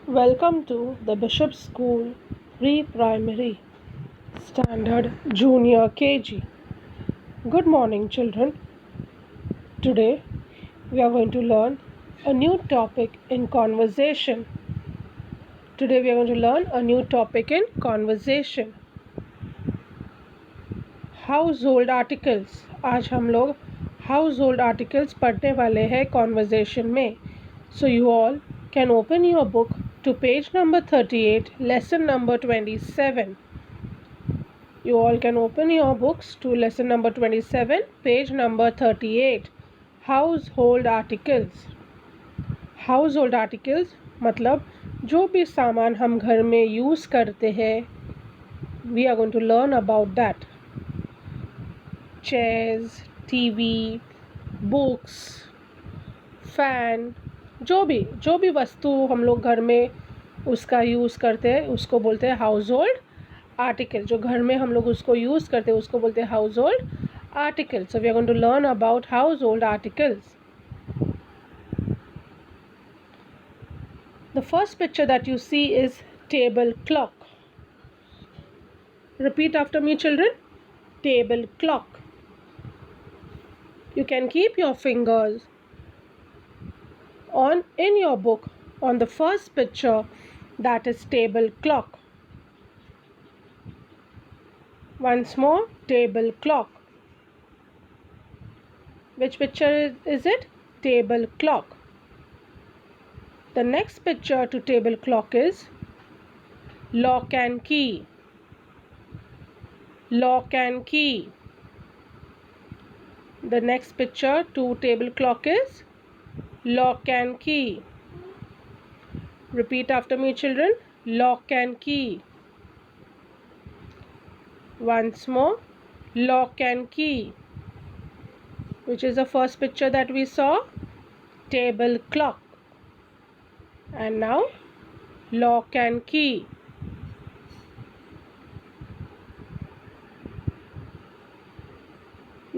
Welcome to the Bishop School Pre-Primary Standard Junior KG. Good morning, children. Today we are going to learn a new topic in conversation. Today we are going to learn a new topic in conversation. Household articles. आज हम लोग household articles पढ़ने वाले हैं conversation में. So you all can open your book to page number 38, lesson number 27. You all can open your books to lesson number 27, page number 38. Household articles. Household articles मतलब जो भी सामान हम घर में यूज़ करते हैं, we are going to learn about that. Chairs, TV, books, fan, जो भी वस्तु हम लोग घर में उसका यूज़ करते हैं उसको बोलते हैं हाउसहोल्ड आर्टिकल. जो घर में हम लोग उसको यूज़ करते हैं उसको बोलते हैं household article. So we are going to learn about household articles. The first picture that you see is table clock. Repeat after me children. Table clock. You can keep your fingers in your book on the first picture, that is table clock. Once more, table clock. Which picture is it? Table clock. The next picture to table clock is lock and key. Lock and key. The next picture to table clock is lock and key. Repeat after me, children. Lock and key. Once more, lock and key. Which is the first picture that we saw? Table clock. And now, lock and key.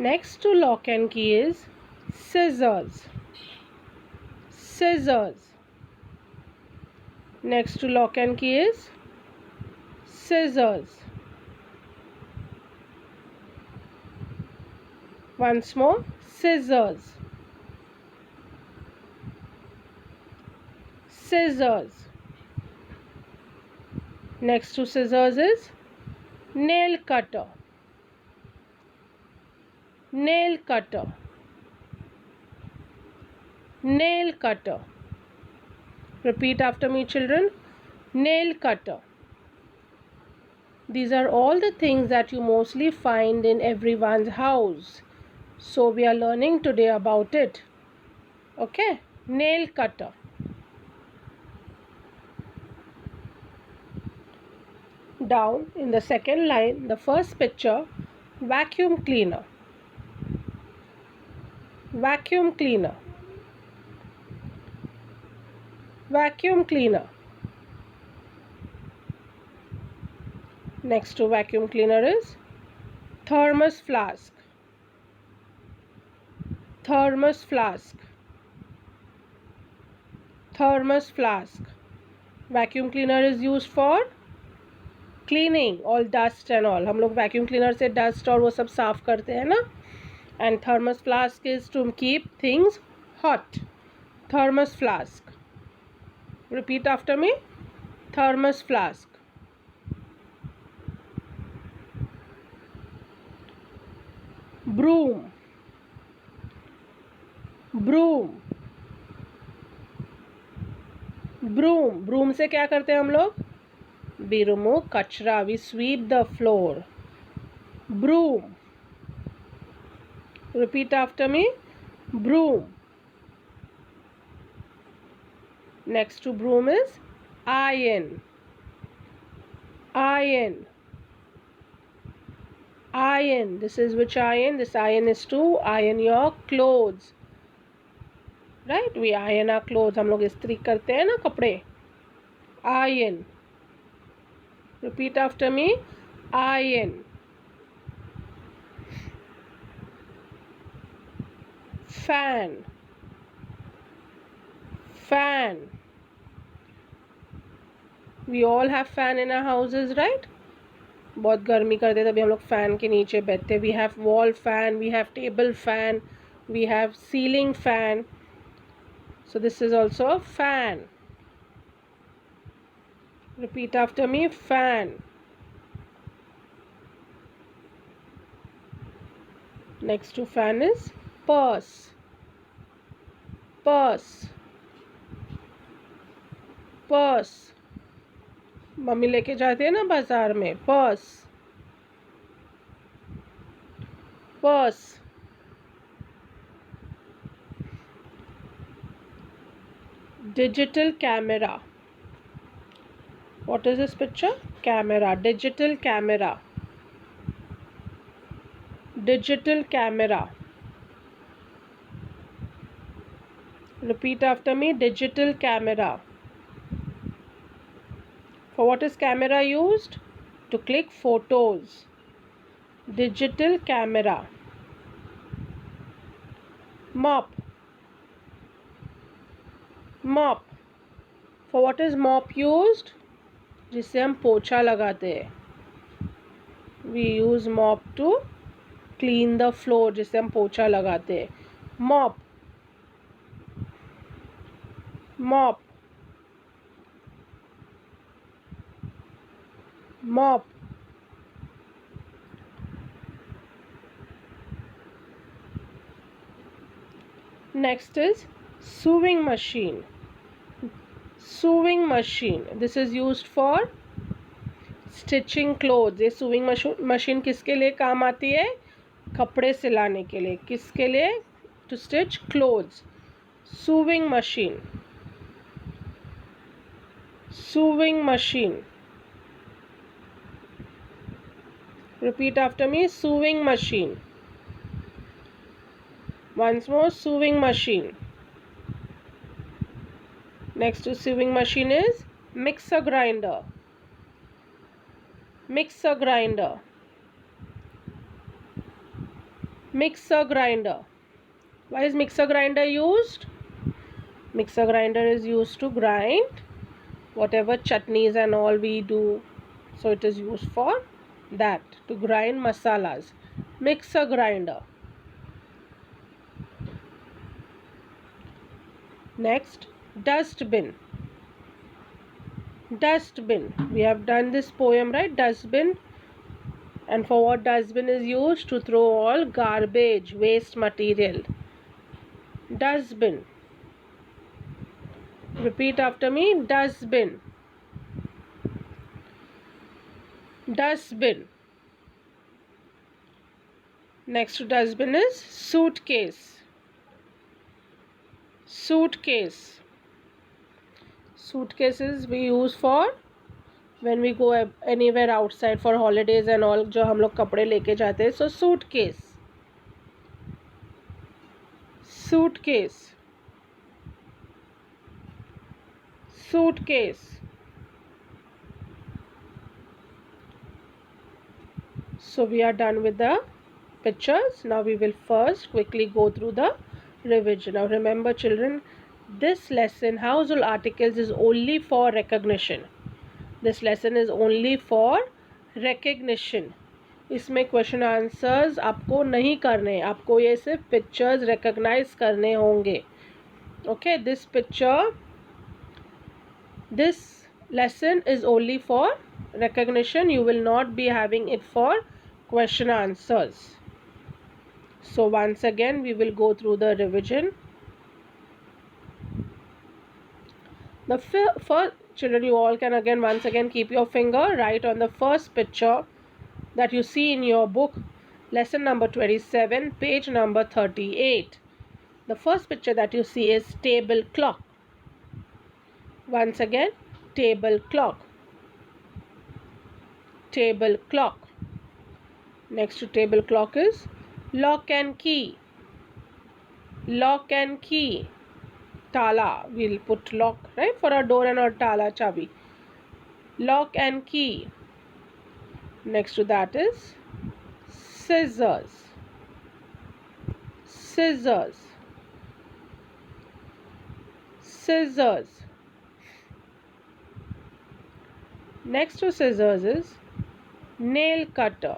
Next to lock and key is scissors. Scissors. Next to lock and key is scissors. Once more, scissors. Scissors. Next to scissors is nail cutter. Nail cutter. Nail cutter. Repeat after me, children. Nail cutter. These are all the things that you mostly find in everyone's house. So we are learning today about it. Okay? Nail cutter. Down in the second line, the first picture, vacuum cleaner. Vacuum cleaner. Vacuum cleaner. Next to vacuum cleaner is thermos flask. Thermos flask. Thermos flask. Vacuum cleaner is used for cleaning all dust and all. हम लोग vacuum cleaner से dust और वो सब साफ करते हैं ना. And thermos flask is to keep things hot. Thermos flask. Repeat after me. Thermos flask. Broom. Broom. Broom. Broom से क्या करते हैं हम लोग? We remove कचरा. We sweep the floor. Broom. Repeat after me. Broom. Next to broom is iron. Iron. Iron. This is which iron? This iron is to iron your clothes. Right? We iron our clothes. हम लोग इस्त्री करते हैं ना कपड़े. Iron. Repeat after me. Iron. Fan. Fan. We all have fan in our houses, right? बहुत गर्मी करते तभी हम लोग फैन के नीचे बैठते. We have wall fan, we have table fan, we have ceiling fan. So this is also a fan. Repeat after me, fan. Next to fan is purse. Purse. Purse. Mummy लेके जाती है ना बाजार में. Purse. Purse. Digital camera. What is this picture? Camera. Digital camera. Digital camera. Repeat after me. Digital camera. For what is camera used? To click photos. Digital camera. Mop. Mop. For what is mop used? जिससे हम पोछा लगाते हैं. We use mop to clean the floor. जिससे हम पोछा लगाते हैं. Mop. Mop. Mop. Next is sewing machine. Sewing machine. This is used for stitching clothes. ये sewing machine किसके लिए काम आती है? कपड़े सिलाने के लिए. किसके लिए? To stitch clothes. Sewing machine. Sewing machine. Repeat after me. Sewing machine. Once more. Sewing machine. Next to sewing machine is mixer grinder. Mixer grinder. Mixer grinder. Why is mixer grinder used? Mixer grinder is used to grind whatever chutneys and all we do. So it is used for that, to grind masalas. Mixer grinder. Next, dustbin. Dustbin. We have done this poem, right? Dustbin. And for what dustbin is used? To throw all garbage, waste material. Dustbin. Repeat after me. Dustbin. Dustbin. Next to dustbin is suitcase. Suitcase. Suitcases we use for when we go anywhere outside for holidays and all, जो हम लोग कपड़े लेके जाते हैं. So suitcase. Suitcase. Suitcase. So we are done with the pictures. Now we will first quickly go through the revision. Now remember children, this lesson household articles is only for recognition. This lesson is only for recognition. इसमें question answers आपको नहीं करने, आपको ये सिर्फ pictures recognise करने होंगे. Okay, this lesson is only for recognition. You will not be having it for question answers. So once again we will go through the revision. The first, children, you all can again once again keep your finger right on the first picture that you see in your book, lesson number 27, page number 38. The first picture that you see is table clock. Once again, table clock. Table clock. Next to table clock is lock and key. Lock and key. Tala. We'll put lock, right, for our door and our tala chabi. Lock and key. Next to that is scissors. Scissors. Scissors. Next to scissors is nail cutter.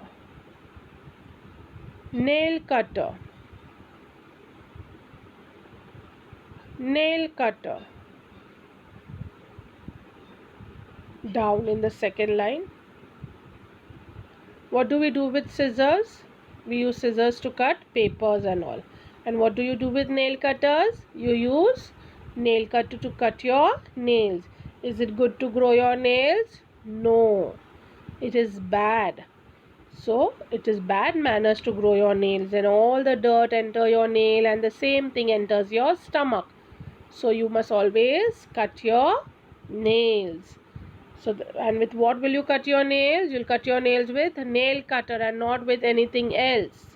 Nail cutter. Nail cutter. Down in the second line. What do we do with scissors? We use scissors to cut papers and all. And what do you do with nail cutters? You use nail cutter to cut your nails. Is it good to grow your nails? No, it is bad. So it is bad manners to grow your nails, and all the dirt enter your nail, and the same thing enters your stomach. So you must always cut your nails. So and with what will you cut your nails? You'll cut your nails with a nail cutter and not with anything else.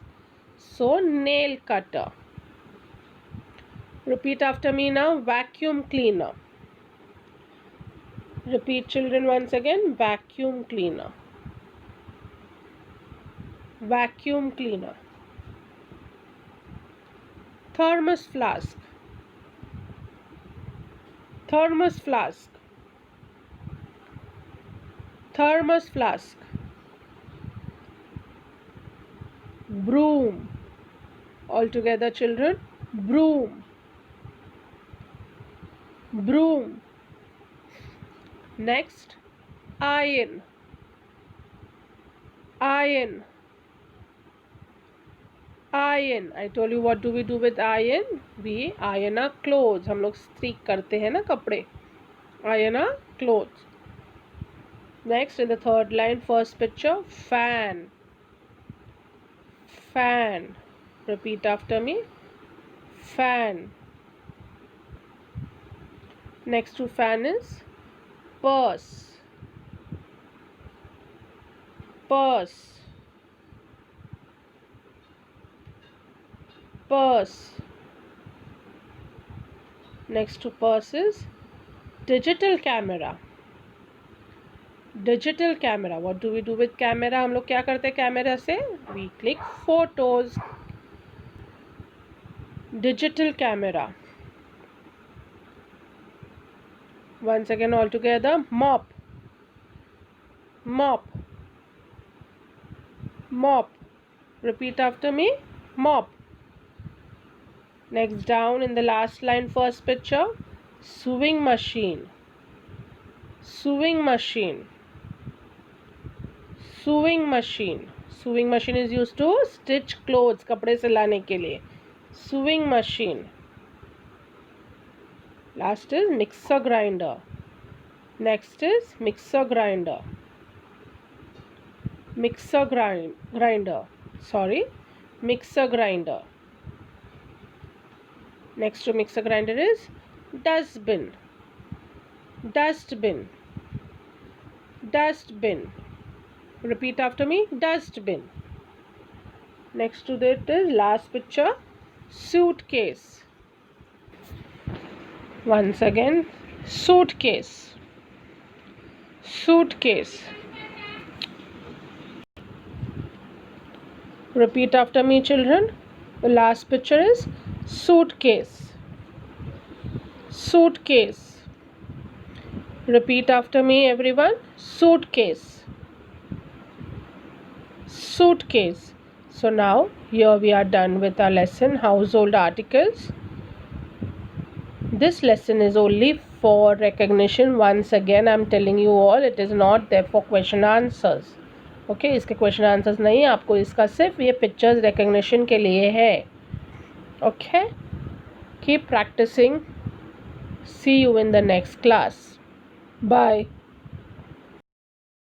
So nail cutter. Repeat after me now. Vacuum cleaner. Repeat, children, once again. Vacuum cleaner. Vacuum cleaner. Thermos flask. Thermos flask. Thermos flask. Broom. All together, children. Broom. Broom. Next, iron. Iron. Iron. I told you what do we do with iron? We iron our clothes. हम लोग स्त्री करते हैं ना कपड़े. Iron our clothes. Next, in the third line, first picture, fan. Fan. Repeat after me. Fan. Next to fan is purse. Purse. Purse. Next to purse is digital camera. Digital camera. What do we do with camera? हम लोग क्या करते हैं camera से? We click photos. Digital camera. Once again, all together. Mop. Mop. Mop. Repeat after me. Mop. Next, down in the last line, first picture, sewing machine. Sewing machine. Sewing machine. Sewing machine is used to stitch clothes, कपड़े सिलाने के लिए. Sewing machine. Last is mixer grinder. Next is mixer grinder. Mixer grinder. Sorry, mixer grinder. Next to mixer grinder is dustbin. Dustbin. Dustbin. Repeat after me. Dustbin. Next to that is last picture, suitcase. Once again, suitcase. Suitcase. Repeat after me, children. The last picture is suitcase. Suitcase. Repeat after me, everyone. Suitcase. Suitcase. So now here we are done with our lesson, household articles. This lesson is only for recognition. Once again, I am telling you all, it is not there for question answers. Okay, इसके question answers नहीं, आपको इसका सिर्फ ये pictures recognition के लिए है. Okay, keep practicing. See you in the next class. Bye.